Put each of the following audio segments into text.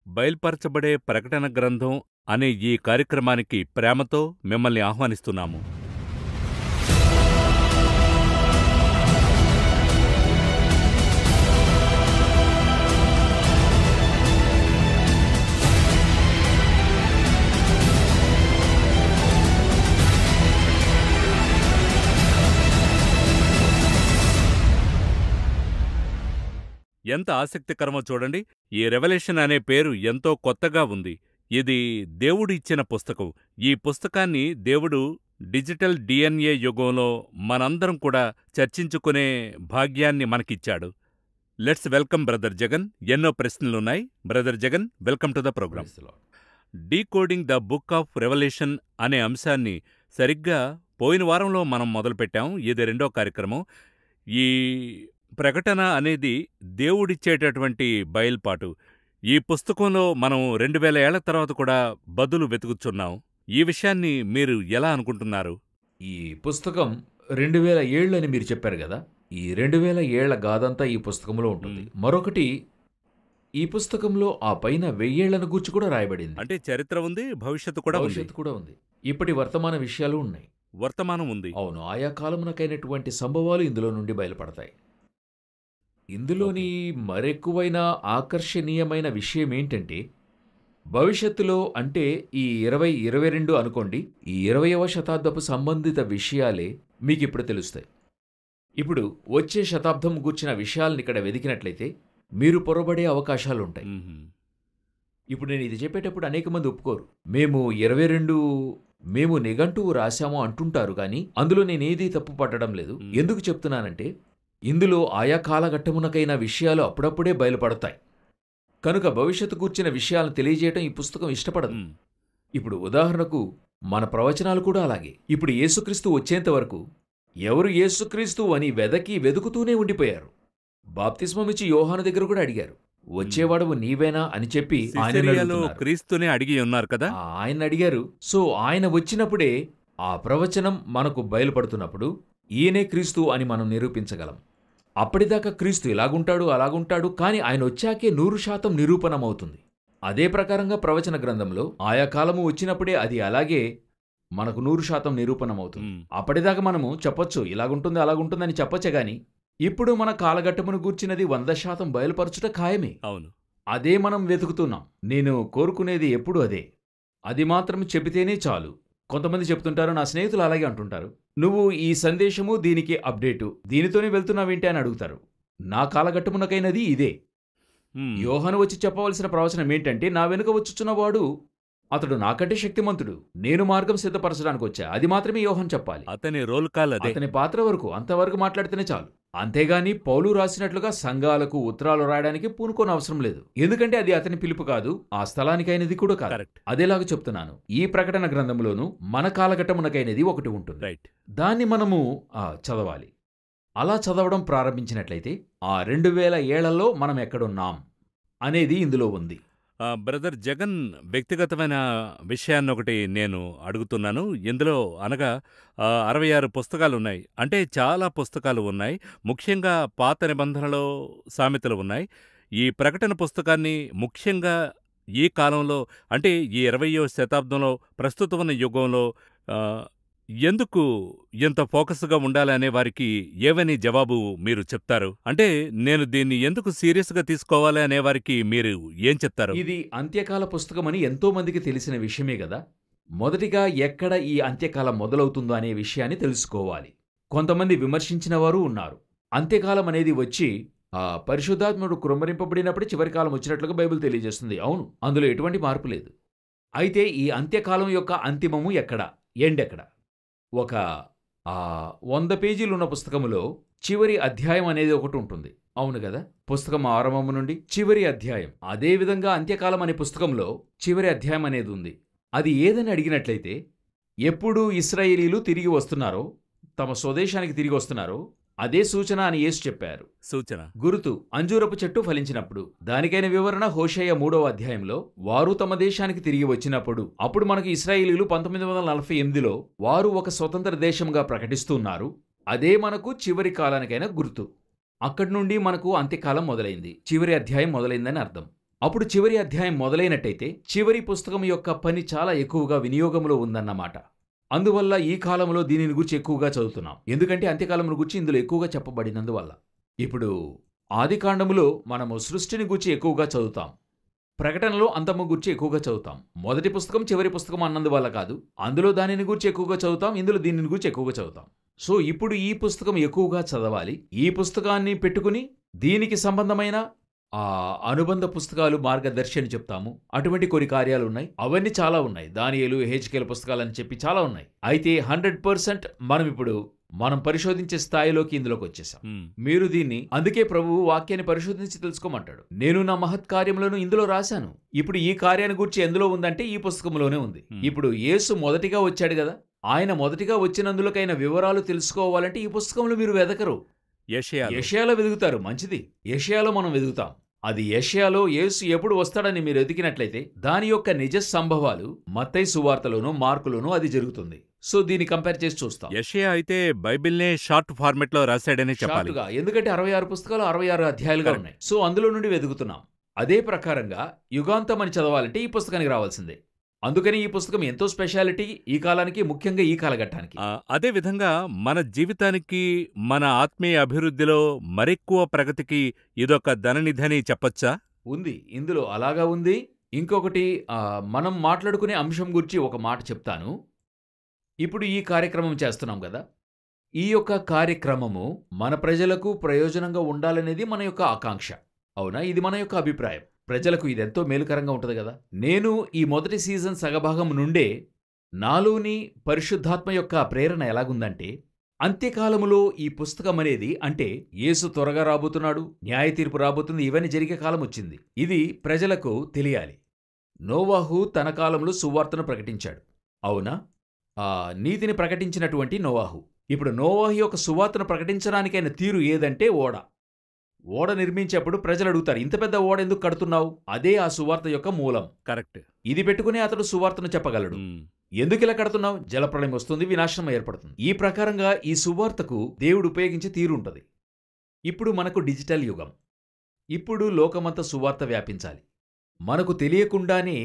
బయల్పరచబడే ప్రకటన గ్రంథం అనే ఈ కార్యక్రమానికి ప్రేమతో మిమ్మల్ని ఆహ్వానిస్తున్నాము. ఎంత ఆసక్తికరమో చూడండి. ఈ రెవల్యూషన్ అనే పేరు ఎంతో కొత్తగా ఉంది. ఇది దేవుడు ఇచ్చిన పుస్తకం. ఈ పుస్తకాన్ని దేవుడు డిజిటల్ DNA యుగంలో మనందరం కూడా చర్చించుకునే భాగ్యాన్ని మనకిచ్చాడు. Let's welcome brother Jagan. ఎన్నో ప్రశ్నలున్నాయి. Brother Jagan, welcome to the programme. Decoding the book of revolution అనే అంశాన్ని సరిగ్గా పోయిన వారంలో మనం మొదలుపెట్టాం. ఇది రెండో కార్యక్రమం. ఈ ప్రకటన అనేది దేవుడిచ్చేటటువంటి బయల్పాటు. ఈ పుస్తకంలో మనం 2000 ఏళ్ల తర్వాత కూడా బదులు వెతుకుతున్నాం. ఈ విషయాన్ని మీరు ఎలా అనుకుంటున్నారు? ఈ పుస్తకం 2000 ఏళ్ళని మీరు చెప్పారు కదా. ఈ 2000 ఏళ్ల గాథంతా ఈ పుస్తకంలో ఉంటుంది. మరొకటి, ఈ పుస్తకంలో ఆ పైన 1000 ఏళ్లను గూర్చి కూడా రాయబడింది. అంటే చరిత్ర ఉంది, భవిష్యత్తు కూడా ఉంది. ఇప్పటి వర్తమాన విషయాలు ఉన్నాయి. వర్తమానం ఉంది. అవును, ఆయా కాలమునకైనటువంటి సంభవాలు ఇందులో నుండి బయలుపడతాయి. ఇందులోని మరెక్కువైన ఆకర్షణీయమైన విషయం ఏంటంటే, భవిష్యత్తులో అంటే ఈ 2022 అనుకోండి, ఈ 20వ శతాబ్దపు సంబంధిత విషయాలే మీకిప్పుడు తెలుస్తాయి. ఇప్పుడు వచ్చే శతాబ్దం గూర్చిన విషయాలను ఇక్కడ వెదికినట్లయితే మీరు పొరబడే అవకాశాలుంటాయి. ఇప్పుడు నేను ఇది చెప్పేటప్పుడు అనేక మంది ఒప్పుకోరు. మేము నిఘంటువు రాశాము అంటుంటారు, కానీ అందులో నేనేదీ తప్పు పట్టడం లేదు. ఎందుకు చెప్తున్నానంటే, ఇందులో ఆయా కాలఘట్టమునకైన విషయాలు అప్పుడప్పుడే బయలుపడతాయి. కనుక భవిష్యత్తు కూర్చిన విషయాలను తెలియజేయటం ఈ పుస్తకం ఇష్టపడదు. ఇప్పుడు ఉదాహరణకు మన ప్రవచనాలు కూడా అలాగే. ఇప్పుడు యేసుక్రీస్తు వచ్చేంతవరకు ఎవరు యేసుక్రీస్తు అని వెదుకుతూనే ఉండిపోయారు. బాప్తిస్మమిచ్చి యోహాను దగ్గర కూడా అడిగారు, వచ్చేవాడవు నీవేనా అని చెప్పి క్రీస్తునే అడిగి ఉన్నారు కదా. ఆయన అడిగారు. సో ఆయన వచ్చినప్పుడే ఆ ప్రవచనం మనకు బయలుపడుతున్నప్పుడు ఈయనే క్రీస్తు అని మనం నిరూపించగలం. అప్పటిదాకా క్రీస్తు ఇలాగుంటాడు అలాగుంటాడు, కాని ఆయన వచ్చాకే 100% నిరూపణమవుతుంది. అదే ప్రకారంగా ప్రవచన గ్రంథంలో ఆయా కాలము వచ్చినప్పుడే అది అలాగే మనకు 100% నిరూపణమవుతుంది. అప్పటిదాకా మనము చెప్పొచ్చు ఇలాగుంటుంది అలాగుంటుందని చెప్పొచ్చే గాని, ఇప్పుడు మన కాలఘట్టమును గూర్చినది 100% బయలుపరచుట ఖాయమే. అవును, అదే మనం వెతుకుతున్నాం. నేను కోరుకునేది ఎప్పుడు అదే. అది మాత్రం చెబితేనే చాలు. కొంతమంది చెప్తుంటారు, నా స్నేహితులు అలాగే అంటుంటారు, నువ్వు ఈ సందేశము దీనికి అప్డేటు దీనితోనే వెళ్తున్నావేంటి అని అడుగుతారు. నా కాలఘట్టమునకైనది ఇదే. యోహాను వచ్చి చెప్పవలసిన ప్రవచనం ఏంటంటే, నా వెనుక వచ్చుచున్నవాడు అతడు నాకంటే శక్తిమంతుడు, నేను మార్గం సిద్ధపరచడానికి వచ్చా. అది మాత్రమే యోహాను చెప్పాలి. అతని రోల్ కాల్ అదే. అతని పాత్ర వరకు అంతవరకు మాట్లాడితేనే చాలు. అంతేగాని పౌలు రాసినట్లుగా సంఘాలకు ఉత్తరాలు రాయడానికి పూనుకోని అవసరం లేదు. ఎందుకంటే అది అతని పిలుపు కాదు, ఆ స్థలానికైనది కూడా కాదు. అదేలాగా చెప్తున్నాను, ఈ ప్రకటన గ్రంథంలోనూ మన కాలఘట్టమునకైనది ఒకటి ఉంటుంది. దాన్ని మనము చదవాలి. అలా చదవడం ప్రారంభించినట్లయితే ఆ 2000 ఏళ్లలో మనం ఎక్కడున్నాం అనేది ఇందులో ఉంది. బ్రదర్ జగన్, వ్యక్తిగతమైన విషయాన్నొకటి నేను అడుగుతున్నాను. ఇందులో అనగా 66 పుస్తకాలున్నాయి. అంటే చాలా పుస్తకాలు ఉన్నాయి. ముఖ్యంగా పాత నిబంధనలో సామెతలు ఉన్నాయి. ఈ ప్రకటన పుస్తకాన్ని ముఖ్యంగా ఈ కాలంలో, అంటే ఈ 20వ శతాబ్దంలో ప్రస్తుతం ఉన్న యుగంలో ఎందుకు ఎంత ఫోకస్గా ఉండాలనే వారికి ఏవని జవాబు మీరు చెప్తారు? అంటే నేను దీన్ని ఎందుకు సీరియస్గా తీసుకోవాలి అనే వారికి మీరు ఏం చెప్తారు? ఇది అంత్యకాల పుస్తకమని ఎంతో మందికి తెలిసిన విషయమే కదా. మొదటిగా ఎక్కడ ఈ అంత్యకాలం మొదలవుతుందో అనే విషయాన్ని తెలుసుకోవాలి. కొంతమంది విమర్శించిన వారు ఉన్నారు. అంత్యకాలం అనేది వచ్చి పరిశుద్ధాత్ముడు కృమ్మరింపబడినప్పుడు చివరి కాలం వచ్చినట్లుగా బైబిల్ తెలియజేస్తుంది. అవును, అందులో ఎటువంటి మార్పు లేదు. అయితే ఈ అంత్యకాలం యొక్క అంతిమము ఎక్కడ, ఎండెక్కడ? ఒక 100 పేజీలున్న పుస్తకములో చివరి అధ్యాయం అనేది ఒకటి ఉంటుంది. అవును కదా, పుస్తకం ఆరంభము నుండి చివరి అధ్యాయం. అదేవిధంగా అంత్యకాలం అనే పుస్తకంలో చివరి అధ్యాయం అనేది ఉంది. అది ఏదని అడిగినట్లయితే, ఎప్పుడు ఇశ్రాయేలీలు తిరిగి వస్తున్నారో, తమ స్వదేశానికి తిరిగి వస్తున్నారో అదే సూచన అని యేసు చెప్పారు. సూచన, గురుతు అంజూరపు చెట్టు ఫలించినప్పుడు. దానికైన వివరణ హోషేయ 3వ అధ్యాయంలో, వారు తమ దేశానికి తిరిగి వచ్చినప్పుడు. అప్పుడు మనకు ఇశ్రాయేలీలు 1948లో వారు ఒక స్వతంత్ర దేశంగా ప్రకటిస్తున్నారు. అదే మనకు చివరి కాలానికైన గుర్తు. అక్కడి నుండి మనకు అంత్యకాలం మొదలైంది, చివరి అధ్యాయం మొదలైందని అర్థం. అప్పుడు చివరి అధ్యాయం మొదలైనట్టయితే చివరి పుస్తకం యొక్క పని చాలా ఎక్కువగా వినియోగంలో ఉందన్నమాట. అందువల్ల ఈ కాలంలో దీనిని గురించి ఎక్కువగా చదువుతున్నాం, ఎందుకంటే అంత్యకాలమును గురించి ఇందులో ఎక్కువగా చెప్పబడినందువల్ల. ఇప్పుడు ఆదికాండములో మనము సృష్టిని గురించి ఎక్కువగా చదువుతాం, ప్రకటనలో అంతము గురించి ఎక్కువగా చదువుతాం. మొదటి పుస్తకం చివరి పుస్తకం అన్నందువల్ల కాదు, అందులో దానిని గురించి ఎక్కువగా చదువుతాం, ఇందులో దీనిని గురించి ఎక్కువగా చదువుతాం. సో ఇప్పుడు ఈ పుస్తకం ఎక్కువగా చదవాలి. ఈ పుస్తకాన్ని పెట్టుకుని దీనికి సంబంధమైన అనుబంధ పుస్తకాలు, మార్గదర్శి అని చెప్తాము, అటువంటి కొన్ని కార్యాలు ఉన్నాయి. అవన్నీ చాలా ఉన్నాయి. దానియేలు, హెచ్కేల్ పుస్తకాలని చెప్పి చాలా ఉన్నాయి. అయితే 100% మనం పరిశోధించే స్థాయిలోకి ఇందులోకి వచ్చేసాం. మీరు దీన్ని, అందుకే ప్రభువు వాక్యాన్ని పరిశోధించి తెలుసుకోమంటాడు. నేను నా మహత్ కార్యములను ఇందులో రాశాను. ఇప్పుడు ఈ కార్యాన్ని గురించి ఎందులో ఉందంటే ఈ పుస్తకంలోనే ఉంది. ఇప్పుడు యేసు మొదటిగా వచ్చాడు కదా, ఆయన మొదటిగా వచ్చినందులకైన వివరాలు తెలుసుకోవాలంటే ఈ పుస్తకంలో మీరు వెదకరు, యెషయాలో వెదుగుతారు. మంచిది, యెషయాలో మనం వెదుగుతాం. అది యెషయాలో యేసు ఎప్పుడు వస్తాడని మీరు ఎదిగినట్లయితే దాని యొక్క నిజ సంభవాలు మత్తయి సువార్తలోనూ మార్కులోనూ అది జరుగుతుంది. సో దీన్ని కంపేర్ చేసి చూస్తాం. యెషయా అయితే బైబిల్నే షార్ట్ ఫార్మెట్ లో రాశాడని చెప్పాలి, ఎందుకంటే 66 పుస్తకాలు 66 అధ్యాయాలుగా ఉన్నాయి. సో అందులో నుండి వెదుగుతున్నాం. అదే ప్రకారంగా యుగాంతం అని చదవాలంటే ఈ పుస్తకానికి రావాల్సిందే. అందుకని ఈ పుస్తకం ఎంతో స్పెషాలిటీ ఈ కాలానికి, ముఖ్యంగా ఈ కాలఘట్టానికి. అదే విధంగా మన జీవితానికి, మన ఆత్మీయ అభివృద్ధిలో మరెక్కువ ప్రగతికి ఇదొక ధననిధని చెప్పొచ్చా? ఉంది, ఇందులో అలాగా ఉంది. ఇంకొకటి మనం మాట్లాడుకునే అంశం గురించి ఒక మాట చెప్తాను. ఇప్పుడు ఈ కార్యక్రమం చేస్తున్నాం కదా, ఈ యొక్క కార్యక్రమము మన ప్రజలకు ప్రయోజనంగా ఉండాలనేది మన యొక్క ఆకాంక్ష. అవునా? ఇది మన యొక్క అభిప్రాయం. ప్రజలకు ఇదెంతో మేలుకరంగా ఉంటుంది కదా. నేను ఈ మొదటి సీజన్ సగభాగం నుండే నాలోని పరిశుద్ధాత్మ యొక్క ప్రేరణ ఎలాగుందంటే, అంత్యకాలములో ఈ పుస్తకం అనేది, అంటే యేసు త్వరగా రాబోతున్నాడు, న్యాయ తీర్పు రాబోతుంది, ఇవన్నీ జరిగే కాలం వచ్చింది. ఇది ప్రజలకు తెలియాలి. నోవాహు తన కాలంలో సువార్తను ప్రకటించాడు, అవునా? నీతిని ప్రకటించినటువంటి నోవాహు. ఇప్పుడు నోవాహు యొక్క సువార్తను ప్రకటించడానికైన తీరు ఏదంటే ఓడ నిర్మించేప్పుడు ప్రజలు అడుగుతారు, ఇంత పెద్ద ఓడ ఎందుకు కడుతున్నావు? అదే ఆ సువార్త యొక్క మూలం. కరెక్ట్. ఇది పెట్టుకుని అతడు సువార్తను చెప్పగలడు. ఎందుకు ఇలా కడుతున్నావు? జలప్రళయం వస్తుంది, వినాశనం ఏర్పడుతుంది. ఈ ప్రకారంగా ఈ సువార్తకు దేవుడు ఉపయోగించే తీరుంటది. ఇప్పుడు మనకు డిజిటల్ యుగం. ఇప్పుడు లోకమంతా సువార్త వ్యాపించాలి. మనకు తెలియకుండానే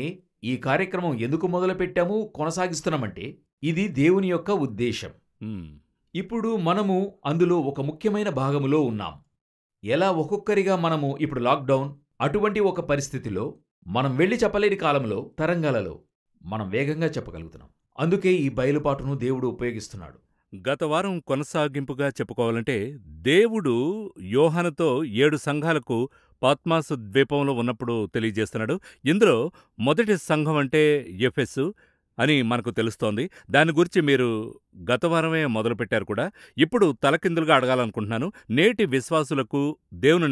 ఈ కార్యక్రమం ఎందుకు మొదలుపెట్టాము, కొనసాగిస్తున్నామంటే ఇది దేవుని యొక్క ఉద్దేశం. ఇప్పుడు మనము అందులో ఒక ముఖ్యమైన భాగములో ఉన్నాం. ఎలా ఒక్కొక్కరిగా మనము ఇప్పుడు లాక్డౌన్, అటువంటి ఒక పరిస్థితిలో మనం వెళ్లి చెప్పలేని కాలంలో, తరంగాలలో మనం వేగంగా చెప్పగలుగుతున్నాం. అందుకే ఈ బయలుపాటును దేవుడు ఉపయోగిస్తున్నాడు. గత వారం కొనసాగింపుగా చెప్పుకోవాలంటే, దేవుడు యోహానుతో 7 సంఘాలకు పత్మాసు ద్వీపంలో ఉన్నప్పుడు తెలియజేస్తున్నాడు. ఇందులో మొదటి సంఘం అంటే ఎఫెసు అని మనకు తెలుస్తోంది. దాని గురించి మీరు గత వారమే మొదలుపెట్టారు కూడా. ఇప్పుడు తలకిందులుగా అడగాలనుకుంటున్నాను. నేటి విశ్వాసులకు, దేవుని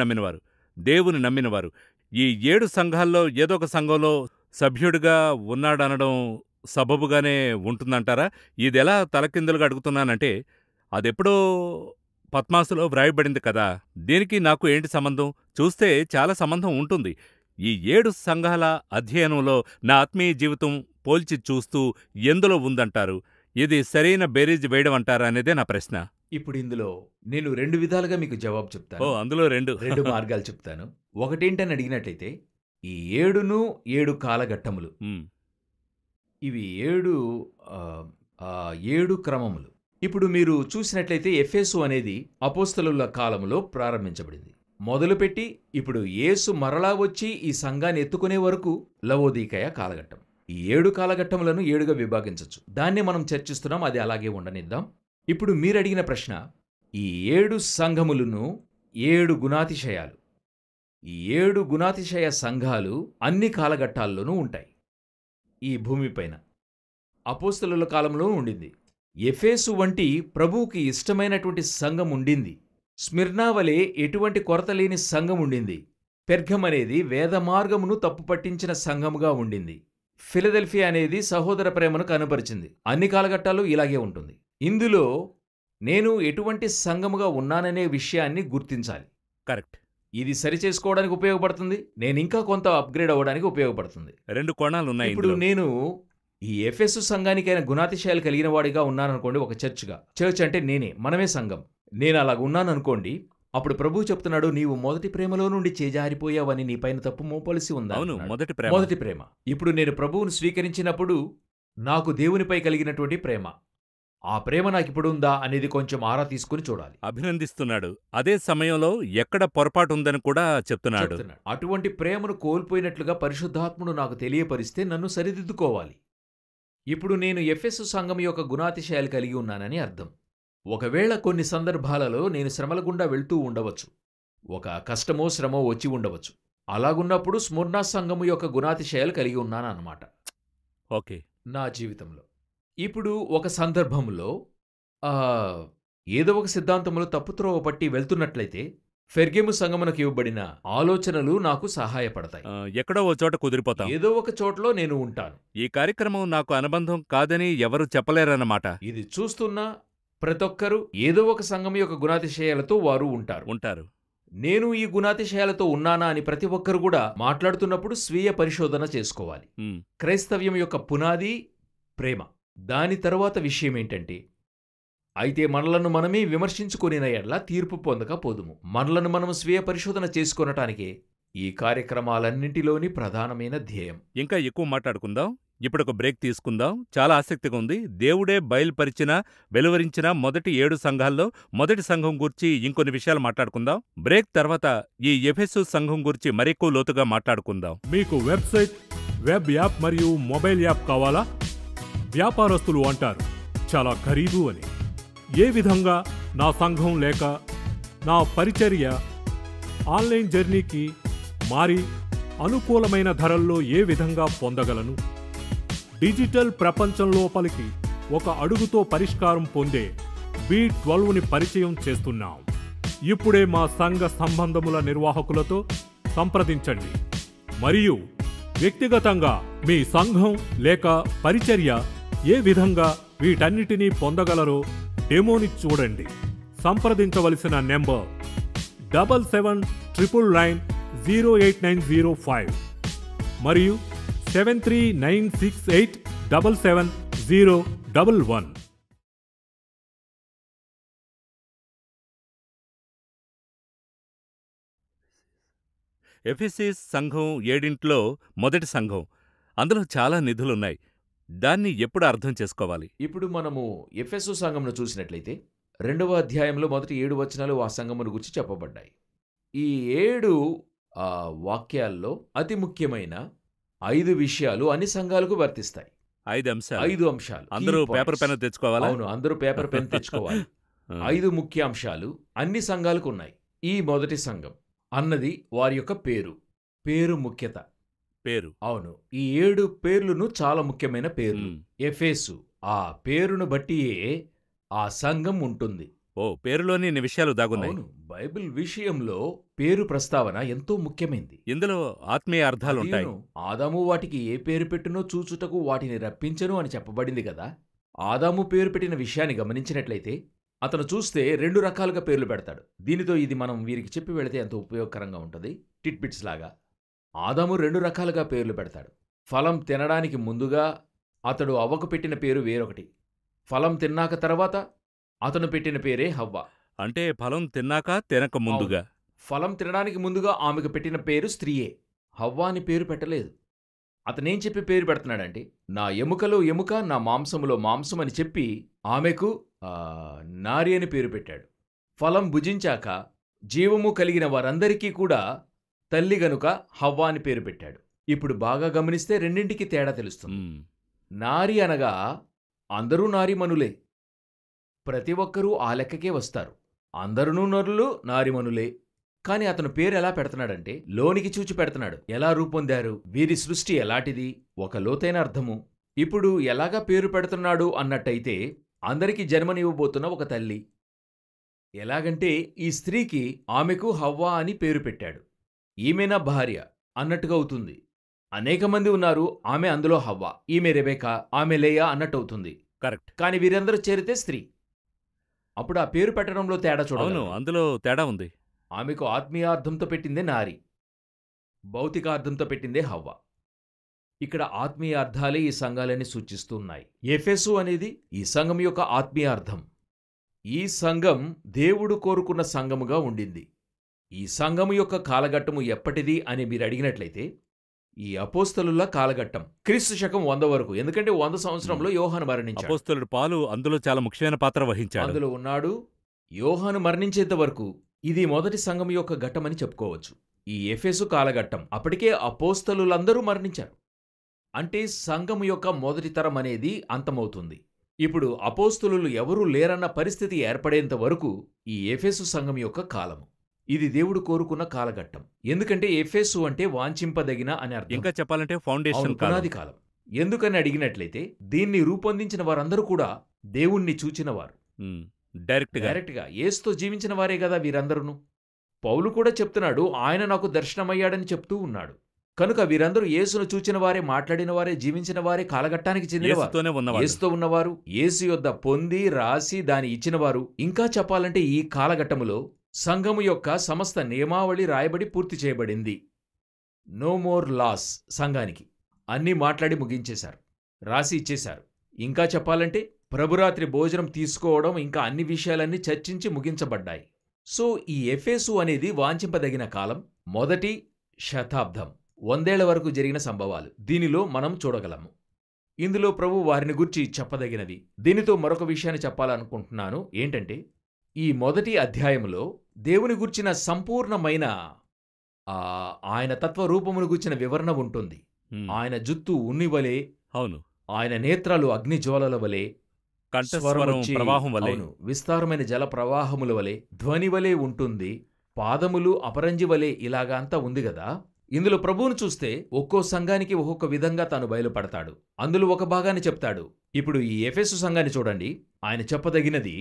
నమ్మినవారు ఈ 7 సంఘాల్లో ఏదో ఒక సంఘంలో సభ్యుడిగా ఉన్నాడనడం సబబుగానే ఉంటుందంటారా? ఇదెలా తలకిందులుగా అడుగుతున్నానంటే, అదెప్పుడో పత్మాసులో వ్రాయబడింది కదా, దీనికి నాకు ఏంటి సంబంధం? చూస్తే చాలా సంబంధం ఉంటుంది. ఈ 7 సంఘాల అధ్యయనంలో నా ఆత్మీయ జీవితం పోల్చి చూస్తూ ఎందులో ఉందంటారు? ఇది సరైన బేరీజ్ వేయడం అంటారా అనేదే నా ప్రశ్న. ఇప్పుడు ఇందులో నేను 2 విధాలుగా మీకు జవాబు చెప్తాను. అందులో 2 మార్గాలు చెప్తాను. ఒకటేంటని అడిగినట్లయితే, ఈ 7 కాలఘట్టములు, ఇవి 7 క్రమములు. ఇప్పుడు మీరు చూసినట్లయితే ఎఫెసు అనేది అపోస్తలుల కాలములో ప్రారంభించబడింది. మొదలుపెట్టి ఇప్పుడు యేసు మరలా వచ్చి ఈ సంఘాన్ని ఎత్తుకునే వరకు లవోదీకయ కాలఘట్టం. ఈ 7 కాలఘట్టములను 7గా విభాగించవచ్చు. దాన్ని మనం చర్చిస్తున్నాం, అది అలాగే ఉండనిద్దాం. ఇప్పుడు మీరడిగిన ప్రశ్న, ఈ 7 సంఘములను 7 గుణాతిశయాలు, ఈ 7 గుణాతిశయ సంఘాలు అన్ని కాలఘట్టాల్లోనూ ఉంటాయి. ఈ భూమిపైన అపోస్తలుల కాలంలో ఉండింది. ఎఫేసు వంటి ప్రభువుకి ఇష్టమైనటువంటి సంఘం ఉండింది. స్మిర్నావలే ఎటువంటి కొరత లేని సంఘం ఉండింది. పెర్గం అనేది వేద మార్గమును తప్పుపట్టించిన సంఘముగా ఉండింది. ఫిలదెల్ఫియా అనేది సహోదర ప్రేమను కనపరిచింది. అన్ని కాలఘట్టాలు ఇలాగే ఉంటుంది. ఇందులో నేను ఎటువంటి సంఘముగా ఉన్నాననే విషయాన్ని గుర్తించాలి. కరెక్ట్. ఇది సరిచేసుకోవడానికి ఉపయోగపడుతుంది, నేనింకా కొంత అప్గ్రేడ్ అవ్వడానికి ఉపయోగపడుతుంది. 2 కోణాలు ఉన్నాయి. ఇప్పుడు నేను ఈ ఎఫెసు సంఘానికైనా గుణాతిశయాలు కలిగిన వాడిగా ఉన్నాననుకోండి, ఒక చర్చ్ అంటే నేనే, మనమే సంఘం. నేను అలాగ ఉన్నాననుకోండి, అప్పుడు ప్రభువు చెప్తున్నాడు, నీవు మొదటి ప్రేమలో నుండి చేజారిపోయావని నీపైన తప్పు మోపలిసి ఉందా అవును, అంటున్నాడు. మొదటి ప్రేమ. మొదటి ప్రేమ. ఇప్పుడు నేను ప్రభువును స్వీకరించినప్పుడు నాకు దేవునిపై కలిగినటువంటి ప్రేమ, ఆ ప్రేమ నాకిప్పుడు ఉందా అనేది కొంచెం ఆరా తీసుకుని చూడాలి. అభినందిస్తున్నాడు. అదే సమయంలో ఎక్కడ పొరపాటుందని కూడా చెప్తున్నాడు. అటువంటి ప్రేమను కోల్పోయినట్లుగా పరిశుద్ధాత్ముడు నాకు తెలియపరిస్తే నన్ను సరిదిద్దుకోవాలి. ఇప్పుడు నేను ఎఫెసు సంఘం యొక్క గుణాతిశయాలు కలిగి ఉన్నానని అర్థం. ఒకవేళ కొన్ని సందర్భాలలో నేను శ్రమల గుండా వెళ్తూ ఉండవచ్చు, ఒక కష్టమో శ్రమో వచ్చి ఉండవచ్చు. అలాగున్నప్పుడు స్ముర్నా సంఘము యొక్క గుణాతిశయాలు కలిగి ఉన్నానన్నమాట ఓకే. నా జీవితంలో. ఇప్పుడు ఒక సందర్భంలో ఏదో ఒక సిద్ధాంతంలో తప్పుత్రోవ పట్టి వెళ్తున్నట్లయితే ఫెర్గెము సంఘమునకు ఇవ్వబడిన ఆలోచనలు నాకు సహాయపడతాయి. ఎక్కడో ఓ చోట కుదిరిపోతాం. ఏదో ఒక చోట్లో నేను ఉంటాను. ఈ కార్యక్రమం నాకు అనుబంధం కాదని ఎవరు చెప్పలేరన్నమాట. ఇది చూస్తున్న ప్రతొక్కరూ ఏదో ఒక సంఘం యొక్క గుణాతిశయాలతో వారు ఉంటారు. నేను ఈ గుణాతిశయాలతో ఉన్నానా అని ప్రతి ఒక్కరు కూడా మాట్లాడుతున్నప్పుడు స్వీయ పరిశోధన చేసుకోవాలి. క్రైస్తవ్యం యొక్క పునాది ప్రేమ. దాని తరువాత విషయమేంటంటే, అయితే మనలను మనమే విమర్శించుకొనిన ఎడ్ల తీర్పు పొందకపోదుము. మనలను మనము స్వీయ పరిశోధన చేసుకొనటానికే ఈ కార్యక్రమాలన్నింటిలోని ప్రధానమైన ధ్యేయం. ఇంకా ఎక్కువ మాట్లాడుకుందాం. ఇప్పుడొక బ్రేక్ తీసుకుందాం. చాలా ఆసక్తిగా ఉంది. దేవుడే బయలుపరిచిన, వెలువరించిన మొదటి 7 సంఘాల్లో మొదటి సంఘం గూర్చి ఇంకొన్ని విషయాలు మాట్లాడుకుందాం. బ్రేక్ తర్వాత ఈ ఎఫెసు సంఘం గురించి మరెక్కువ లోతుగా మాట్లాడుకుందాం. మీకు వెబ్సైట్, వెబ్ యాప్ మరియు మొబైల్ యాప్ కావాలా? వ్యాపారస్తులు అంటారు చాలా ఖరీదు అని. ఏ విధంగా నా సంఘం లేక నా పరిచర్య ఆన్లైన్ జర్నీకి మారి అనుకూలమైన ధరల్లో ఏ విధంగా పొందగలను? డిజిటల్ ప్రపంచం లోపలికి ఒక అడుగుతో పరిష్కారం పొందే B12ని పరిచయం చేస్తున్నాం. ఇప్పుడే మా సంఘ సంబంధముల నిర్వాహకులతో సంప్రదించండి మరియు వ్యక్తిగతంగా మీ సంఘం లేక పరిచర్య ఏ విధంగా వీటన్నిటినీ పొందగలరో డెమోని చూడండి. సంప్రదించవలసిన నెంబర్ 7799908905 మరియు 7396877011. ఎఫెసీస్ సంఘం 7 మొదటి సంఘం. అందులో చాలా నిధులున్నాయి. దాన్ని ఎప్పుడు అర్థం చేసుకోవాలి? ఇప్పుడు మనము ఎఫెసు సంఘంను చూసినట్లయితే 2వ అధ్యాయంలో మొదటి 7 వచనాలు ఆ సంఘమును గురించి చెప్పబడ్డాయి. ఈ 7 వాక్యాల్లో అతి ముఖ్యమైన 5 విషయాలు అన్ని సంఘాలకు వర్తిస్తాయి. 5 అంశాలు. 5 అంశాలు. అందరూ పేపర్ పెన్ తెచ్చుకోవాలా? అవును, అందరూ పేపర్ పెన్ తెచ్చుకోవాలి. 5 ముఖ్య అంశాలు అన్ని సంఘాలకు ఉన్నాయి. ఈ మొదటి సంఘం అన్నది వారి యొక్క పేరు ముఖ్యత. పేరు. అవును, ఈ 7 పేర్లును చాలా ముఖ్యమైన పేర్లు. ఎఫెసు, ఆ పేరును బట్టియే ఆ సంఘం ఉంటుంది. ఓ, పేరులోని ఇన్ని విషయాలు దాగున్నాయి. అవును, బైబిల్ విషయంలో పేరు ప్రస్తావన ఎంతో ముఖ్యమైంది. ఇందులో ఆత్మీయ అర్థాలుంటాయి. ఆదాము వాటికి ఏ పేరు పెట్టునో చూచుటకు వాటిని రప్పించను అని చెప్పబడింది కదా. ఆదాము పేరు పెట్టిన విషయాన్ని గమనించినట్లయితే అతను చూస్తే 2 రకాలుగా పేర్లు పెడతాడు. దీనితో ఇది మనం వీరికి చెప్పి వెళితే ఎంతో ఉపయోగకరంగా ఉంటుంది, టిట్బిట్స్ లాగా. ఆదాము 2 రకాలుగా పేర్లు పెడతాడు. ఫలం తినడానికి ముందుగా అతడు అవ్వకు పెట్టిన పేరు వేరొకటి. ఫలం తిన్నాక తర్వాత అతను పెట్టిన పేరే హవ్వ. అంటే ఫలం తిన్నాక తినక ముందుగా. ఫలం తినడానికి ముందుగా ఆమెకు పెట్టిన పేరు స్త్రీయే. హవ్వ అని పేరు పెట్టలేదు. అతనేం చెప్పి పేరు పెడుతున్నాడంటే, నా ఎముకలో ఎముక, నా మాంసములో మాంసం అని చెప్పి ఆమెకు నారి అని పేరు పెట్టాడు. ఫలం భుజించాక జీవము కలిగిన వారందరికీ కూడా తల్లి గనుక హవ్వ అని పేరు పెట్టాడు. ఇప్పుడు బాగా గమనిస్తే రెండింటికి తేడా తెలుస్తుంది. నారి అనగా అందరూ నారిమనులే, ప్రతి ఒక్కరూ ఆ లెక్కకే వస్తారు. అందరూ నరులు నారిమనులే. కాని అతను పేరు ఎలా పెడుతున్నాడంటే లోనికి చూచి పెడుతున్నాడు. ఎలా రూపొందారు, వీరి సృష్టి ఎలాంటిది, ఒక లోతైన అర్థము. ఇప్పుడు ఎలాగా పేరు పెడుతున్నాడు అన్నట్టయితే అందరికీ జన్మనివ్వబోతున్న ఒక తల్లి. ఎలాగంటే ఈ స్త్రీకి ఆమెకు హవ్వ అని పేరు పెట్టాడు. ఈమె నా భార్య అన్నట్టుగా అవుతుంది. అనేక మంది ఉన్నారు, ఆమె అందులో హవ్వ, ఈమె రెబెకా, ఆమె లేయా అన్నట్టవుతుంది. కరెక్ట్. కాని వీరందరూ చేరితే స్త్రీ. అప్పుడు ఆ పేరు పెట్టడంలో తేడా చూడను. అందులో తేడా ఉంది. ఆమెకు ఆత్మీయార్థంతో పెట్టిందే నారి, భౌతికార్థంతో పెట్టిందే హవ్వ. ఇక్కడ ఆత్మీయార్థాలే ఈ సంఘాలని సూచిస్తున్నాయి. ఎఫెసు అనేది ఈ సంఘం యొక్క ఆత్మీయార్థం. ఈ సంఘం దేవుడు కోరుకున్న సంఘముగా ఉండింది. ఈ సంఘము యొక్క కాలఘట్టము ఎప్పటిది అని మీరు అడిగినట్లయితే ఈ అపోస్తలుల కాలఘట్టం క్రీస్తు శకం 100 వరకు. ఎందుకంటే 100 సంవత్సరంలో యోహాను మరణించాడు. అపోస్తలుడు పాలు అందులో చాలా ముఖ్యమైన పాత్ర వహించాడు. అందులో ఉన్నాడు. యోహాను మరణించేంత వరకు ఇది మొదటి సంఘం యొక్క ఘట్టమని చెప్పుకోవచ్చు. ఈ ఎఫెసు కాలఘట్టం అప్పటికే అపోస్తలులందరూ మరణించారు. అంటే సంఘం యొక్క మొదటి తరం అనేది అంతమవుతుంది. ఇప్పుడు అపోస్తలులు ఎవరూ లేరన్న పరిస్థితి ఏర్పడేంత వరకు ఈ ఎఫెసు సంఘం యొక్క కాలము. ఇది దేవుడు కోరుకున్న కాలఘట్టం. ఎందుకంటే ఎఫెసు అంటే వాంఛింపదగిన అని అర్థం. ఇంకా చెప్పాలంటే ఫౌండేషన్ పునాది కాలం. ఎందుకని అడిగినట్లయితే దీన్ని రూపొందించిన వారందరూ కూడా దేవుణ్ణి చూచినవారు. డైరెక్ట్గా యేసుతో జీవించిన వారే కదా వీరందరూ. పౌలు కూడా చెప్తున్నాడు, ఆయన నాకు దర్శనమయ్యాడని చెప్తూ ఉన్నాడు. కనుక వీరందరూ యేసును చూచిన వారే, మాట్లాడిన వారే, జీవించిన వారే, కాలఘట్టానికి చెందినవారు, యేసుతో ఉన్నవారు, యేసు యొద్ద పొంది రాసి దాని ఇచ్చినవారు. ఇంకా చెప్పాలంటే ఈ కాలఘట్టములో సంఘము యొక్క సమస్త నియమావళి రాయబడి పూర్తి చేయబడింది. No more laws. సంఘానికి అన్నీ మాట్లాడి ముగించేశారు, రాసి ఇచ్చేశారు. ఇంకా చెప్పాలంటే ప్రభురాత్రి భోజనం తీసుకోవడం, ఇంకా అన్ని విషయాలన్నీ చర్చించి ముగించబడ్డాయి. సో ఈ ఎఫెసు అనేది వాంఛింపదగిన కాలం, మొదటి శతాబ్దం, 100 ఏళ్ల వరకు జరిగిన సంభవాలు దీనిలో మనం చూడగలము. ఇందులో ప్రభు వారిని గురించి చెప్పదగినది. దీనితో మరొక విషయాన్ని చెప్పాలనుకుంటున్నాను. ఏంటంటే ఈ మొదటి అధ్యాయములో దేవుని గుర్చిన సంపూర్ణమైన ఆయన తత్వరూపమును గుర్చిన వివరణ ఉంటుంది. ఆయన జుత్తు ఉన్నివలే, అవును, ఆయన నేత్రాలు అగ్నిజ్వాలల వలె, ప్రవాహం వలె, విస్తారమైన జల ప్రవాహముల వలె, ధ్వని వలె ఉంటుంది, పాదములు అపరంజి వలె, ఇలాగా అంతా ఉంది గదా. ఇందులో ప్రభువును చూస్తే ఒక్కో సంఘానికి ఒక్కొక్క విధంగా తాను బయలుపడతాడు. అందులో ఒక భాగాన్ని చెప్తాడు. ఇప్పుడు ఈ ఎఫెసు సంఘాన్ని చూడండి. ఆయన చెప్పదగినది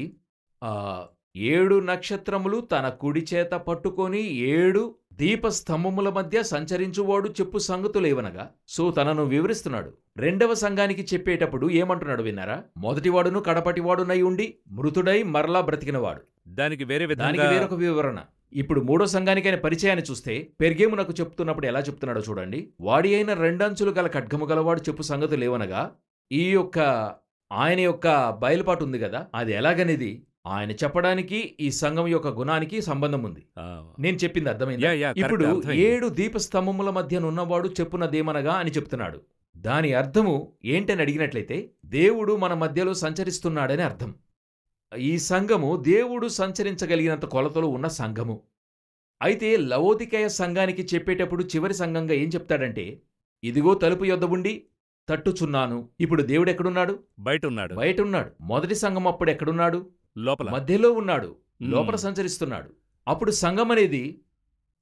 7 నక్షత్రములు తన కుడి చేత పట్టుకొని 7 దీపస్తంభముల మధ్య సంచరించువాడు చెప్పు సంగతులేవనగా. సో తనను వివరిస్తున్నాడు. రెండవ సంఘానికి చెప్పేటప్పుడు ఏమంటున్నాడు విన్నారా? మొదటివాడును కడపటివాడునై ఉండి మృతుడై మరలా బ్రతికినవాడు. దానికి వేరొక వివరణ. ఇప్పుడు మూడో సంఘానికైన పరిచయాన్ని చూస్తే పెర్గేమునకు చెప్తున్నప్పుడు ఎలా చెప్తున్నాడో చూడండి. వాడి అయిన 2 అంచులు గల ఖడ్గము గలవాడు చెప్పు సంగతులేవనగా. ఈ యొక్క ఆయన యొక్క బయలుపాటు ఉంది కదా, అది ఎలాగనేది ఆయన చెప్పడానికి ఈ సంఘం యొక్క గుణానికి సంబంధం ఉంది. నేను చెప్పింది అర్థమైందా? ఇప్పుడు 7 దీపస్తంభముల మధ్యనున్నవాడు చెప్పునదేమనగా అని చెప్తున్నాడు. దాని అర్థము ఏంటని అడిగినట్లయితే దేవుడు మన మధ్యలో సంచరిస్తున్నాడని అర్థం. ఈ సంఘము దేవుడు సంచరించగలిగినంత కొలతలో ఉన్న సంఘము. అయితే లవోదికేయ సంఘానికి చెప్పేటప్పుడు చివరి సంఘంగా ఏం చెప్తాడంటే, ఇదిగో తలుపు యొద్ద ఉండి తట్టుచున్నాను. ఇప్పుడు దేవుడు ఎక్కడున్నాడు? బయటున్నాడు. మొదటి సంఘం అప్పుడు ఎక్కడున్నాడు? లోపల, మధ్యలో ఉన్నాడు, లోపల సంచరిస్తున్నాడు. అప్పుడు సంఘం అనేది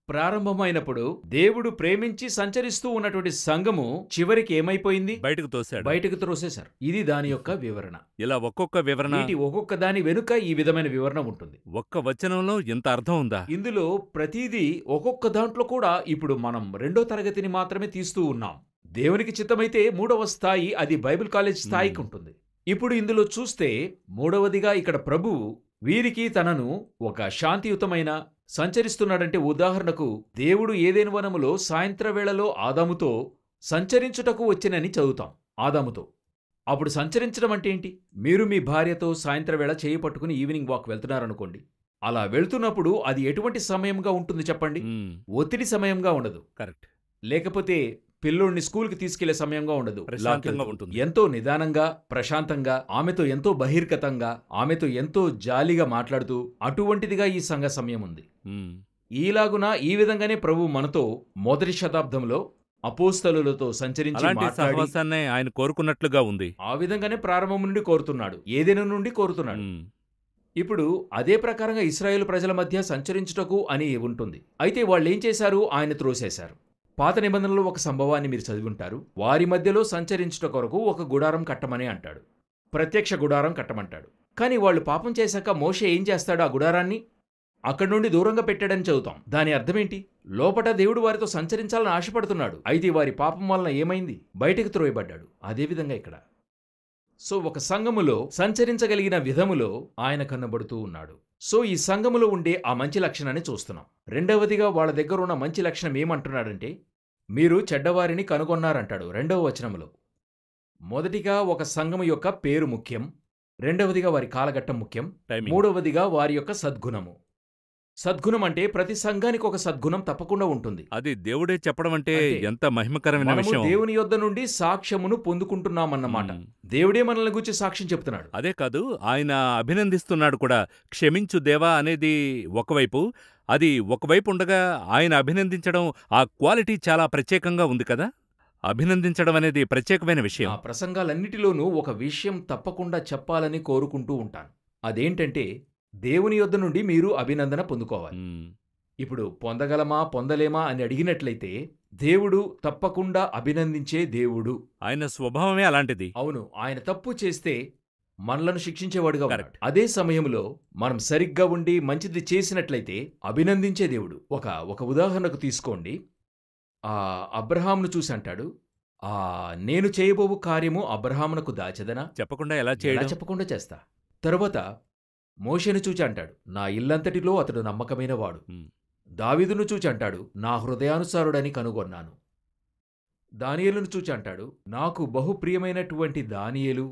ప్రారంభమైనప్పుడు దేవుడు ప్రేమించి సంచరిస్తూ ఉన్నటువంటి సంఘము చివరికి ఏమైపోయింది? బయటకు త్రోసేశారు. ఇది దాని యొక్క వివరణ. ఇలా ఒక్కొక్క వివరణ, ఒక్కొక్క దాని వెనుక ఈ విధమైన వివరణ ఉంటుంది. ఒక్క వచనంలో ఎంత అర్థం ఉందా? ఇందులో ప్రతిదీ ఒక్కొక్క దాంట్లో కూడా ఇప్పుడు మనం 2వ తరగతిని మాత్రమే తీస్తూ ఉన్నాం. దేవునికి చిత్తమైతే 3వ స్థాయి, అది బైబిల్ కాలేజ్ స్థాయికి ఉంటుంది. ఇప్పుడు ఇందులో చూస్తే 3వదిగా ఇక్కడ ప్రభువు వీరికి తనను ఒక శాంతియుతమైన సంచరిస్తున్నాడంటే, ఉదాహరణకు దేవుడు ఏదెను వనములో సాయంత్ర వేళలో ఆదాముతో సంచరించుటకు వచ్చినని చదువుతాం. ఆదాముతో అప్పుడు సంచరించడం అంటే ఏంటి? మీరు మీ భార్యతో సాయంత్ర వేళ చేయి పట్టుకుని ఈవినింగ్ వాక్ వెళ్తున్నారనుకోండి. అలా వెళ్తున్నప్పుడు అది ఎటువంటి సమయంగా ఉంటుంది చెప్పండి? ఒత్తిడి సమయంగా ఉండదు. కరెక్ట్. లేకపోతే పిల్లోడిని స్కూల్కి తీసుకెళ్లే సమయంగా ఉండదు. ఎంతో నిదానంగా, ప్రశాంతంగా, ఆమెతో ఎంతో బహిర్గతంగా, ఆమెతో ఎంతో జాలిగా మాట్లాడుతూ అటువంటిదిగా ఈ సంఘ సమయం ఉంది. ఈలాగున ఈ విధంగానే ప్రభు మనతో మొదటి శతాబ్దంలో అపోస్తలులతో సంచరించి మాట్లాడి ఆయన కోరుకున్నట్లుగా ఉంది. ఆ విధంగానే ప్రారంభం నుండి కోరుతున్నాడు, ఏదైనా నుండి కోరుతున్నాడు. ఇప్పుడు అదే ప్రకారంగా ఇశ్రాయేలు ప్రజల మధ్య సంచరించుటకు అని ఉంటుంది. అయితే వాళ్ళేం చేశారు? ఆయన త్రోసేశారు. పాత నిబంధనలో ఒక సంభవాన్ని మీరు చదివి ఉంటారు. వారి మధ్యలో సంచరించుట కొరకు ఒక గుడారం కట్టమని అంటాడు. ప్రత్యక్ష గుడారం కట్టమంటాడు. కానీ వాళ్ళు పాపం చేశాక మోషే ఏం చేస్తాడు? ఆ గుడారాన్ని అక్కడి నుండి దూరంగా పెట్టాడని చదువుతాం. దాని అర్థమేంటి? లోపట దేవుడు వారితో సంచరించాలని ఆశపడుతున్నాడు. అయితే వారి పాపం వలన ఏమైంది? బయటకు త్రోయబడ్డాడు. అదేవిధంగా ఇక్కడ సో ఒక సంఘములో సంచరించగలిగిన విధములో ఆయన కనబడుతూ ఉన్నాడు. సో ఈ సంఘములో ఉండే ఆ మంచి లక్షణాన్ని చూస్తున్నాం. రెండవదిగా వాళ్ళ దగ్గర ఉన్న మంచి లక్షణం ఏమంటున్నాడంటే, మీరు చెడ్డవారిని కనుగొన్నారంటాడు 2వ వచనములో. మొదటిగా ఒక సంఘము యొక్క పేరు ముఖ్యం. రెండవదిగా వారి కాలఘట్టం ముఖ్యం. టైమింగ్. మూడవదిగా వారి యొక్క సద్గుణము. సద్గుణం అంటే ప్రతి సంఘానికి ఒక సద్గుణం తప్పకుండా ఉంటుంది. అది దేవుడే చెప్పడం అంటే అంటే ఎంత మహిమకరమైన మనము విషయం. దేవుని యొద్ద నుండి సాక్ష్యమును పొందుకుంటున్నామన్నమాట. మ్మ్. దేవుడే మనల్ని గురించి సాక్ష్యం చెప్తున్నాడు. అదే కాదు, ఆయన అభినందిస్తున్నాడు కూడా. క్షమించు దేవా అనేది ఒకవైపు, అది ఒకవైపు ఉండగా ఆయన అభినందించడం, ఆ క్వాలిటీ చాలా ప్రత్యేకంగా ఉంది కదా. అభినందించడం అనేది ప్రత్యేకమైన విషయం. ఆ ప్రసంగాలన్నిటిలోనూ ఒక విషయం తప్పకుండా చెప్పాలని కోరుకుంటూ ఉంటాను. అదేంటంటే దేవుని యొద్ద నుండి మీరు అభినందన పొందుకోవాలి. మ్మ్. ఇప్పుడు పొందగలమా పొందలేమా అని అడిగినట్లయితే దేవుడు తప్పకుండా అభినందించే దేవుడు. ఆయన స్వభావమే అలాంటిది. అవును, ఆయన తప్పు చేస్తే మనలను శిక్షించేవాడుగా ఉన్నాడు. Correct. అదే సమయంలో మనం సరిగ్గా ఉండి మంచిది చేసినట్లయితే అభినందించే దేవుడు. ఒక ఉదాహరణకు తీసుకోండి. అబ్రహామును చూసి అంటాడు, నేను చేయబోవు కార్యము అబ్రహామునకు దాచెదనా? చెప్పకుండా ఎలా ఎలా చేయడం? చెప్పకుండా చేస్తా. తరువాత మోషేను చూచి అంటాడు, నా ఇల్లంతటిలో అతడు నమ్మకమైన వాడు. మ్మ్. దావీదును చూచి అంటాడు, నా హృదయానుసారుడని కనుగొన్నాను. దానియేలును చూచి అంటాడు, నాకు బహుప్రియమైనటువంటి దానియేలు.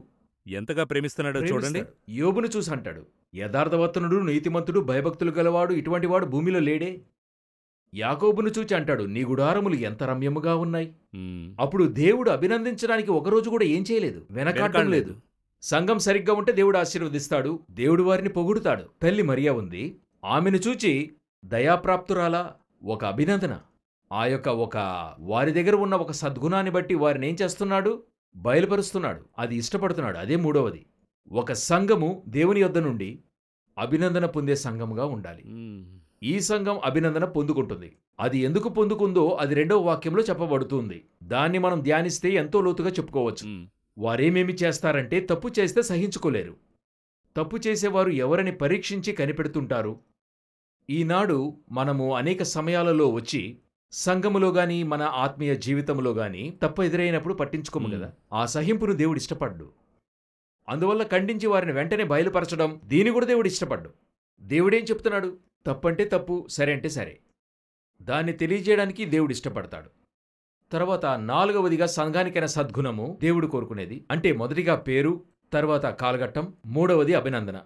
ఎంతగా ప్రేమిస్తున్నాడో చూడండి. ప్రేమిస్తాడు. యోబును చూసి అంటాడు, యథార్థవర్తనుడు, నీతిమంతుడు, భయభక్తులు గలవాడు, ఇటువంటి వాడు భూమిలో లేడే. యాకోబును చూచి అంటాడు, నీ గుడారములు ఎంత రమ్యముగా ఉన్నాయి. మ్మ్. అప్పుడు దేవుడు అభినందించడానికి ఒకరోజు కూడా ఏం చేయలేదు, వెనకాడటం లేదు. సంఘం సరిగ్గా ఉంటే దేవుడు ఆశీర్వదిస్తాడు, దేవుడు వారిని పొగుడుతాడు. తల్లి మరియా ఉంది, ఆమెను చూచి దయాప్రాప్తురాలా, ఒక అభినందన. ఒక వారి దగ్గర ఉన్న ఒక సద్గుణాన్ని బట్టి వారిని ఏం చేస్తున్నాడు, బయలుపరుస్తున్నాడు. అది ఇష్టపడుతున్నాడు. అదే మూడవది. ఒక సంఘము దేవుని యొద్ద నుండి అభినందన పొందే సంఘముగా ఉండాలి. మ్మ్. ఈ సంఘం అభినందన పొందుకుంటుంది. అది ఎందుకు పొందుకుందో అది 2వ వాక్యంలో చెప్పబడుతుంది. దాన్ని మనం ధ్యానిస్తే ఎంతో లోతుగా చెప్పుకోవచ్చు. మ్మ్. వారేమేమి చేస్తారంటే తప్పు చేస్తే సహించుకోలేరు. తప్పు చేసేవారు ఎవరని పరీక్షించి కనిపెడుతుంటారు. ఈనాడు మనము అనేక సమయాలలో వచ్చి సంఘములో గాని మన ఆత్మీయ జీవితంలో గాని తప్పు ఎదురైనప్పుడు పట్టించుకోము కదా. ఆ సహింపును దేవుడు ఇష్టపడ్డు. అందువల్ల ఖండించి వారిని వెంటనే బయలుపరచడం, దీని కూడా దేవుడు ఇష్టపడ్డు. దేవుడేం చెప్తున్నాడు, తప్పంటే తప్పు, సరే అంటే సరే. దాన్ని తెలియజేయడానికి దేవుడు ఇష్టపడతాడు. తర్వాత 4వదిగా సంఘానికైన సద్గుణము దేవుడు కోరుకునేది. అంటే మొదటిగా పేరు, తర్వాత కాలఘట్టం, 3వది అభినందన,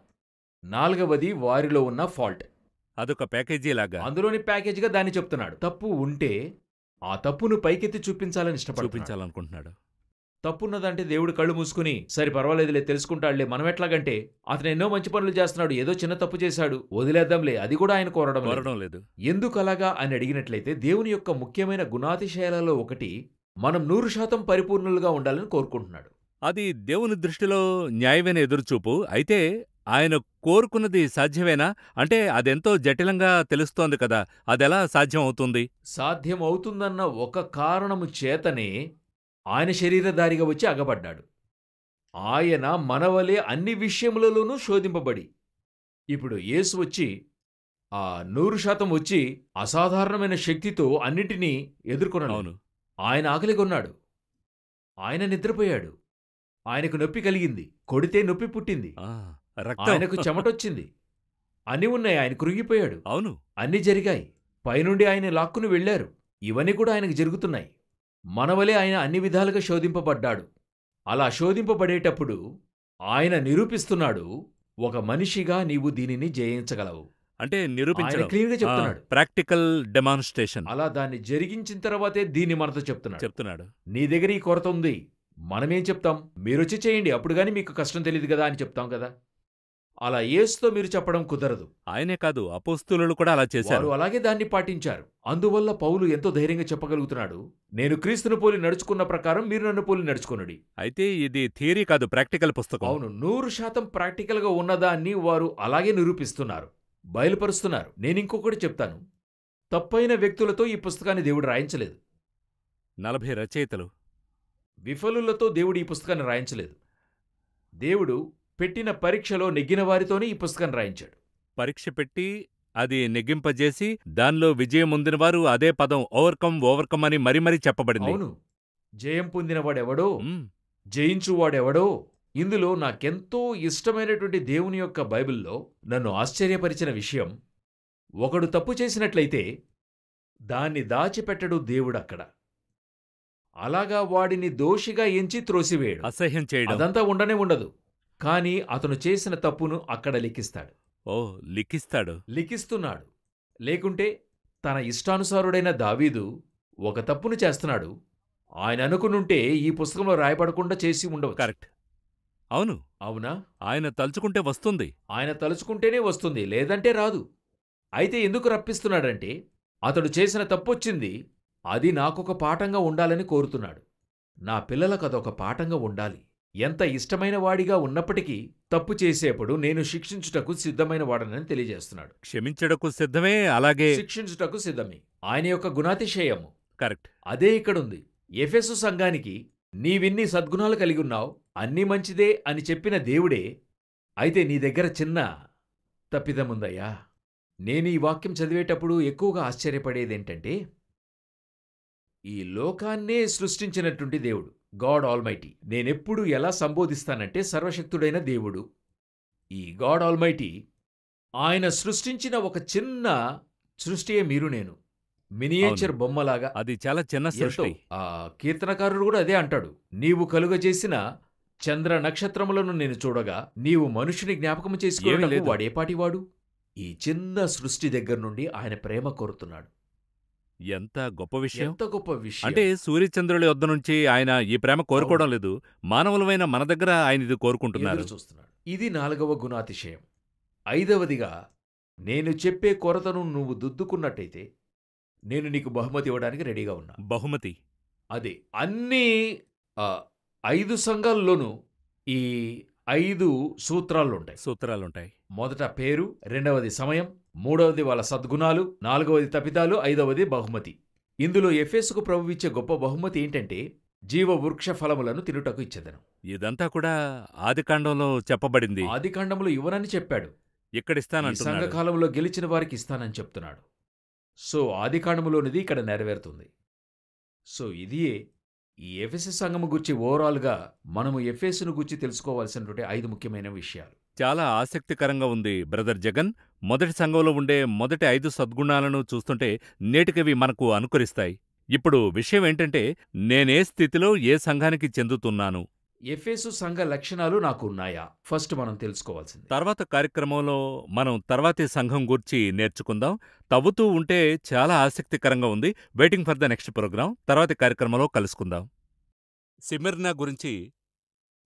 4వది వారిలో ఉన్న ఫాల్ట్. అదొక ప్యాకేజీ లాగా అందులోని ప్యాకేజీగా దాన్ని చెప్తున్నాడు. తప్పు ఉంటే ఆ తప్పును పైకెత్తి చూపించాలని ఇష్టపడుతున్నాడు. చూపించాలనుకుంటున్నాడు. తప్పున్నదంటే దేవుడు కళ్ళు మూసుకుని సరి పర్వాలేదులే తెలుసుకుంటాడులే, మనం ఎట్లాగంటే అతను ఎన్నో మంచి పనులు చేస్తున్నాడు, ఏదో చిన్న తప్పు చేశాడు, వదిలేద్దాంలే, అది కూడా ఆయన కోరడం లేదు. ఎందుకు అలాగా అని అడిగినట్లయితే దేవుని యొక్క ముఖ్యమైన గుణాతిశయాలలో ఒకటి మనం 100% పరిపూర్ణులుగా ఉండాలని కోరుకుంటున్నాడు. అది దేవుని దృష్టిలో న్యాయమైన ఎదురుచూపు. అయితే ఆయన కోరుకున్నది సాధ్యమేనా అంటే అదెంతో జటిలంగా తెలుస్తోంది కదా, అదెలా సాధ్యం అవుతుంది? సాధ్యం అవుతుందన్న ఒక కారణము చేతనే ఆయన శరీరధారిగా వచ్చి అగబడ్డాడు. ఆయన మనవలే అన్ని విషయములలోనూ శోధింపబడి, ఇప్పుడు యేసు వచ్చి 100% వచ్చి అసాధారణమైన శక్తితో అన్నిటినీ ఎదుర్కొన్నాడు. అవును. ఆయన ఆకలిగొన్నాడు, ఆయన నిద్రపోయాడు, ఆయనకు నొప్పి కలిగింది, కొడితే నొప్పి పుట్టింది, రక్తం. ఆయనకు చెమటొచ్చింది, అన్నీ ఉన్నాయి, ఆయన కృంగిపోయాడు. అవును. అన్నీ జరిగాయి. పైనుండి ఆయన లాక్కుని వెళ్లారు. ఇవన్నీ కూడా ఆయనకు జరుగుతున్నాయి. మనవలే ఆయన అన్ని విధాలుగా శోధింపబడ్డాడు. అలా శోధింపబడేటప్పుడు ఆయన నిరూపిస్తున్నాడు, ఒక మనిషిగా నీవు దీనిని జయించగలవు అంటే ఆయన నిరూపించడం. క్లియర్గా చెప్తున్నాడు. ప్రాక్టికల్ డెమాన్స్ట్రేషన్ అలా దాన్ని జరిగించిన తర్వాతే దీన్ని మనతో చెప్తున్నాడు. నీ దగ్గర ఈ కొరత ఉంది, మనమేం చెప్తాం, మీరొచ్చి చేయండి, అప్పుడు గాని మీకు కష్టం తెలియదు కదా అని చెప్తాం కదా. అలా యేసుతో మీరు చెప్పడం కుదరదు. ఆయనే కాదు, అపోస్తలులు కూడా అలా చేశారు. వారు అలాగే దాన్ని పాటించారు. అందువల్ల పౌలు ఎంతో ధైర్యంగా చెప్పగలుగుతున్నాడు, నేను క్రీస్తును పోలి నడుచుకున్న ప్రకారం మీరు నన్ను పోలి నడుచుకొనుడి. అయితే ఇది థియరీ కాదు, ప్రాక్టికల్ పుస్తకం. అవును, 100% ప్రాక్టికల్గా ఉన్నదాన్ని వారు అలాగే నిరూపిస్తున్నారు, బయలుపరుస్తున్నారు. నేనింకొకటి చెప్తాను, తప్పైన వ్యక్తులతో ఈ పుస్తకాన్ని దేవుడు రాయించలేదు. 40 రచయితలు. విఫలులతో దేవుడు ఈ పుస్తకాన్ని రాయించలేదు. దేవుడు పెట్టిన పరీక్షలో నెగ్గిన వారితోనే ఈ పుస్తకాన్ని రాయించాడు. పరీక్ష పెట్టి అది నెగ్గింపజేసి దానిలో విజయం పొందినవారు అదే పదం ఓవర్కమ్ అని మరీ చెప్పబడింది. అవును, జయం పొందినవాడెవడో, మ్. జయించువాడెవడో. ఇందులో నాకెంతో ఇష్టమైనటువంటి దేవుని యొక్క బైబిల్లో నన్ను ఆశ్చర్యపరిచిన విషయం, ఒకడు తప్పు చేసినట్లయితే దాన్ని దాచిపెట్టడు దేవుడక్కడ. అలాగా వాడిని దోషిగా ఎంచి త్రోసివేయడు. అసహ్యం చేయడం. అదంతా ఉండనే ఉండదు. కానీ అతను చేసిన తప్పును అక్కడ లిఖిస్తాడు. ఓ, లిఖిస్తాడు. లిఖిస్తున్నాడు. లేకుంటే తన ఇష్టానుసారుడైన దావీదు ఒక తప్పును చేస్తున్నాడు. ఆయన అనుకునుంటే ఈ పుస్తకంలో రాయబడకుండా చేసి ఉండవచ్చు. కరెక్ట్. అవును, అవునా? ఆయన తలుచుకుంటే వస్తుంది. ఆయన తలుచుకుంటేనే వస్తుంది, లేదంటే రాదు. అయితే ఎందుకు రప్పిస్తున్నాడంటే అతడు చేసిన తప్పొచ్చింది, అది నాకొక పాఠంగా ఉండాలని కోరుతున్నాడు. నా పిల్లలకు అదొక పాఠంగా ఉండాలి. ఎంత ఇష్టమైన వాడిగా ఉన్నప్పటికీ తప్పు చేసేప్పుడు నేను శిక్షించుటకు సిద్ధమైన వాడనని తెలియజేస్తున్నాడు. క్షమించడకు సిద్ధమే, అలాగే శిక్షించుటకు సిద్ధమే ఆయన యొక్క గుణాతిశయము. కరెక్ట్. అదే ఇక్కడుంది. ఎఫెసు సంఘానికి నీవిన్ని సద్గుణాలు కలిగున్నావు, అన్నీ మంచిదే అని చెప్పిన దేవుడే, అయితే నీ దగ్గర చిన్న తప్పిదముందయ్యా. నేను ఈ వాక్యం చదివేటప్పుడు ఎక్కువగా ఆశ్చర్యపడేదేంటంటే, ఈ లోకాన్నే సృష్టించినటువంటి దేవుడు, గాడ్ ఆల్మైటీ, నేనెప్పుడు ఎలా సంబోధిస్తానంటే సర్వశక్తుడైన దేవుడు, ఈ గాడ్ ఆల్మైటీ ఆయన సృష్టించిన ఒక చిన్న సృష్టియే మీరు నేను, మినియేచర్ అవును. బొమ్మలాగా. అది చాలా చిన్న ఎంతో. సృష్టి. ఆ కీర్తనకారుడు కూడా అదే అంటాడు. నీవు కలుగజేసిన చంద్ర నక్షత్రములను నేను చూడగా నీవు మనుషుని జ్ఞాపకం ఏమీ చేసుకోవడానికి లేదు. వాడేపాటివాడు. ఈ చిన్న సృష్టి దగ్గర నుండి ఆయన ప్రేమ కోరుతున్నాడు. ఎంత గొప్ప విషయం. ఎంత గొప్ప విషయం. అంటే సూర్యచంద్రుల యొద్ద నుంచి ఆయన ఈ ప్రేమ కోరుకోవడం లేదు, మానవులమైన మన దగ్గర ఆయన ఇది కోరుకుంటున్నారు. ఎదురు చూస్తున్నాడు. ఇది 4వ గుణాతిశయం. 5వదిగా, నేను చెప్పే కొరతను నువ్వు దిద్దుకున్నట్టయితే నేను నీకు బహుమతి ఇవ్వడానికి రెడీగా ఉన్నా. బహుమతి. అదే అన్ని 5 సంఘాల్లోనూ ఈ 5 సూత్రాలుంటాయి. సూత్రాలుంటాయి. మొదట పేరు, 2వది సమయం, 3వది వాళ్ళ సద్గుణాలు, 4వది తపితాలు, 5వది బహుమతి. ఇందులో ఎఫెసుకు ప్రభువిచ్చే గొప్ప బహుమతి ఏంటంటే జీవ వృక్ష ఫలములను తినుటకు ఇచ్చెదను. ఇదంతా కూడా ఆదికాండంలో చెప్పబడింది. ఆదికాండములో ఇవ్వనని చెప్పాడు. ఈ ఇక్కడిస్తానంటున్నాడు. సంఘకాలంలో గెలిచిన వారికి ఇస్తానని చెప్తున్నాడు. సో ఆదికాండములోనిది ఇక్కడ నెరవేరుతుంది. సో ఇదియే ఈ ఎఫెసు సంఘము గురించి ఓవరాల్గా మనము ఎఫెసును గురించి తెలుసుకోవాల్సినటువంటి 5 ముఖ్యమైన విషయాలు. చాలా ఆసక్తికరంగా ఉంది బ్రదర్ జగన్. మొదటి సంఘంలో ఉండే మొదటి 5 సద్గుణాలను చూస్తుంటే నేటికవి మనకు అనుకరిస్తాయి. ఇప్పుడు విషయం ఏంటంటే, నేనే స్థితిలో ఏ సంఘానికి చెందుతున్నాను. ఎఫెసు సంఘ లక్షణాలు నాకు ఉన్నాయా? ఫస్ట్ మనం తెలుసుకోవాల్సింది. తర్వాత కార్యక్రమంలో మనం తర్వాతి సంఘం గూర్చి నేర్చుకుందాం. తవ్వుతూ ఉంటే చాలా ఆసక్తికరంగా ఉంది. Waiting for the next programme. తర్వాతి కార్యక్రమంలో కలుసుకుందాం. సిమిర్నా గురించి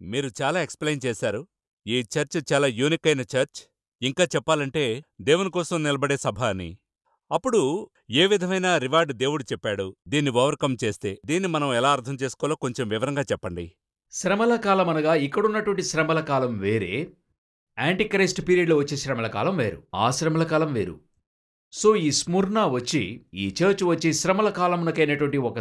మీరు చాలా ఎక్స్ప్లెయిన్ చేశారు. ఈ చర్చ్ చాలా యూనిక్ అయిన చర్చ్. ఇంకా చెప్పాలంటే దేవుని కోసం నిలబడే సభ అని. అప్పుడు ఏ విధమైన రివార్డ్ దేవుడు చెప్పాడు దీన్ని ఓవర్కమ్ చేస్తే? దీన్ని మనం ఎలా అర్థం చేసుకోవాలో కొంచెం వివరంగా చెప్పండి. శ్రమల కాలం అనగా ఇక్కడున్నటువంటి శ్రమల కాలం వేరే, యాంటీక్రైస్ట్ పీరియడ్లో వచ్చే శ్రమల కాలం వేరు, ఆ శ్రమల కాలం వేరు. సో ఈ స్ముర్నా వచ్చి, ఈ చర్చ్ వచ్చి శ్రమల కాలమునకైనటువంటి ఒక